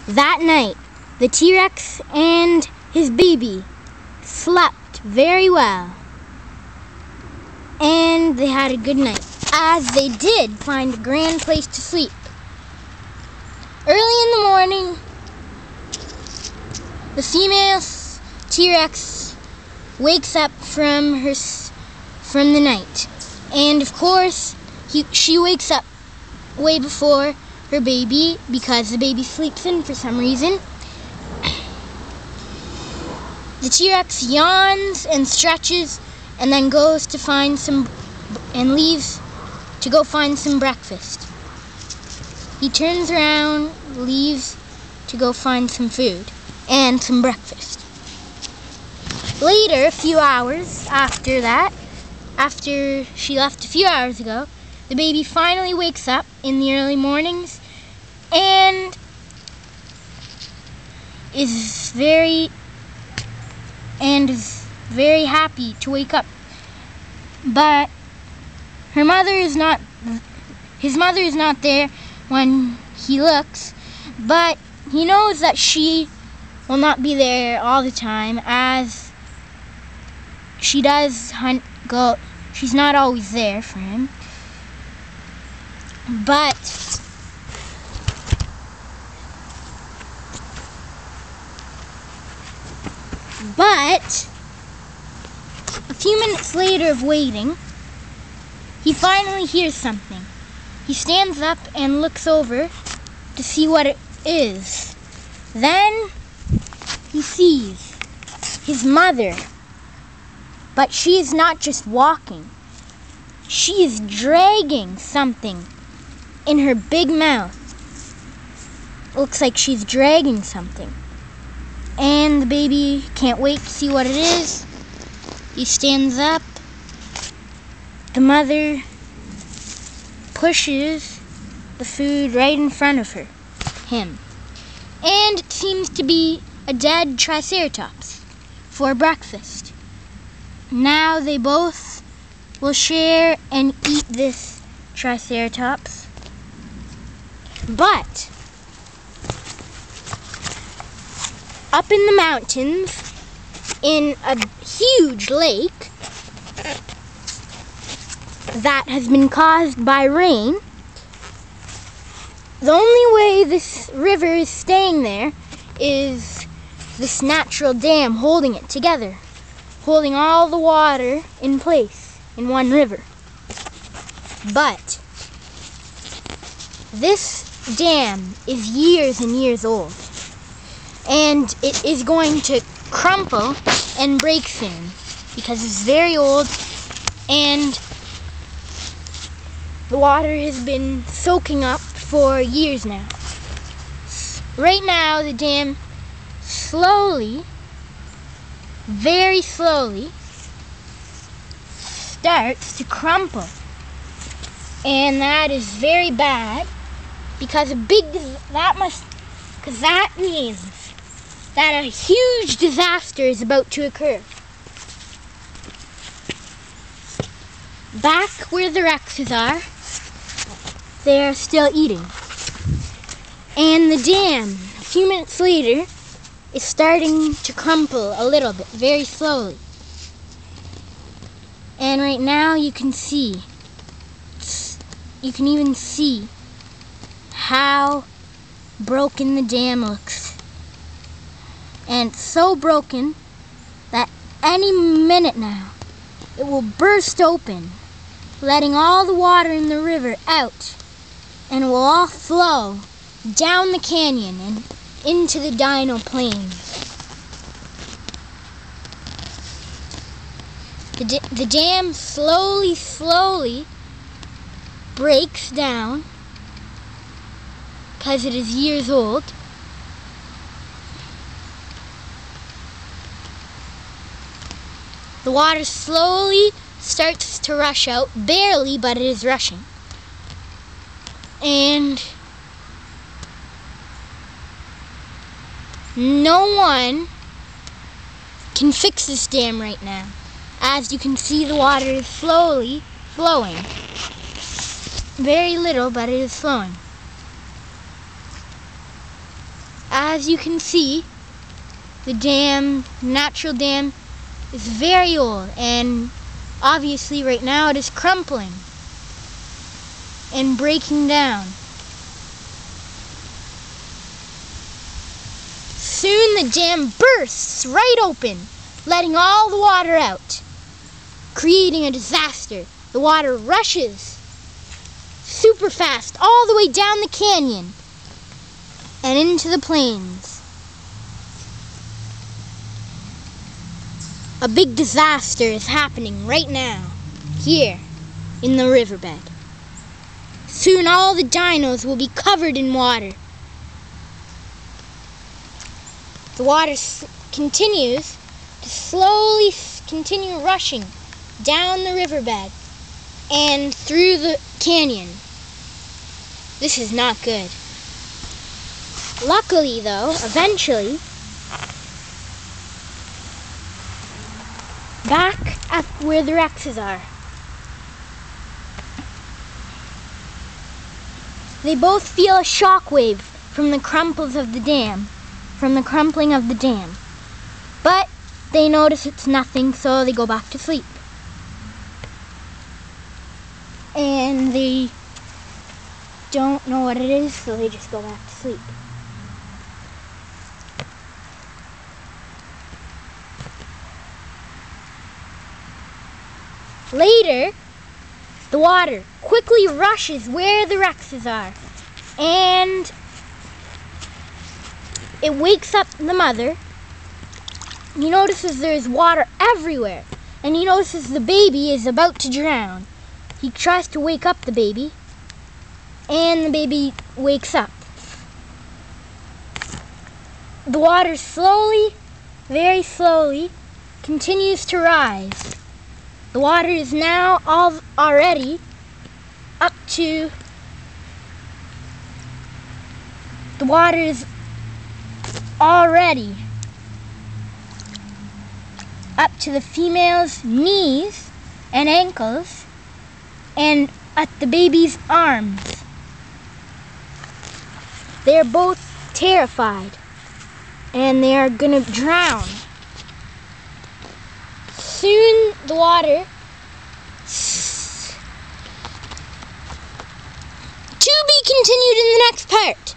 That night, the T-Rex and his baby slept very well, and they had a good night, as they did find a grand place to sleep. Early in the morning, the female T-Rex wakes up from the night, and of course, she wakes up way before her baby because the baby sleeps in for some reason. The T-Rex yawns and stretches and then goes to find leaves to go find some breakfast. He turns around, leaves to go find some food and some breakfast. Later, a few hours after that, after she left a few hours ago, the baby finally wakes up in the early mornings and is very happy to wake up. But his mother is not there when he looks, but he knows that she will not be there all the time, as she does go. She's not always there for him. But a few minutes later of waiting, he finally hears something. He stands up and looks over to see what it is. Then he sees his mother, but she is not just walking. She is dragging something in her big mouth. Looks like she's dragging something. And the baby can't wait to see what it is. He stands up. The mother pushes the food right in front of him. And it seems to be a dead Triceratops for breakfast. Now they both will share and eat this Triceratops. But up in the mountains, in a huge lake that has been caused by rain, the only way this river is staying there is this natural dam holding it together, holding all the water in place in one river. But this dam is years and years old, and it is going to crumple and break soon because it's very old, and the water has been soaking up for years now. Right now, the dam slowly, very slowly, starts to crumple, and that is very bad because that means that a huge disaster is about to occur. Back where the Rexes are, they are still eating. And the dam, a few minutes later, is starting to crumple a little bit, very slowly. And right now you can even see how broken the dam looks. And it's so broken that any minute now it will burst open, letting all the water in the river out, and it will all flow down the canyon and into the Dino Plains. The dam slowly breaks down because it is years old. The water slowly starts to rush out, barely, but it is rushing. And no one can fix this dam right now. As you can see, the water is slowly flowing. Very little, but it is flowing. as you can see, the dam, natural dam, is very old, and obviously right now it is crumbling and breaking down. Soon the dam bursts right open, letting all the water out, creating a disaster. The water rushes super fast all the way down the canyon and into the plains. A big disaster is happening right now, here in the riverbed. Soon all the dinos will be covered in water. The water continues to slowly continue rushing down the riverbed and through the canyon. This is not good. Luckily though, eventually, back at where the Rexes are, they both feel a shockwave from the crumples of the dam, from the crumpling of the dam. But they notice it's nothing, so they go back to sleep. And they don't know what it is, so they just go back to sleep. Later, the water quickly rushes where the Rexes are, and it wakes up the mother. He notices there's water everywhere, and he notices the baby is about to drown. He tries to wake up the baby, and the baby wakes up. The water slowly, very slowly, continues to rise. The water is now already up to, the water is already up to the female's knees and ankles and at the baby's arms. They are both terrified and they are gonna drown. Soon the water, to be continued in the next part.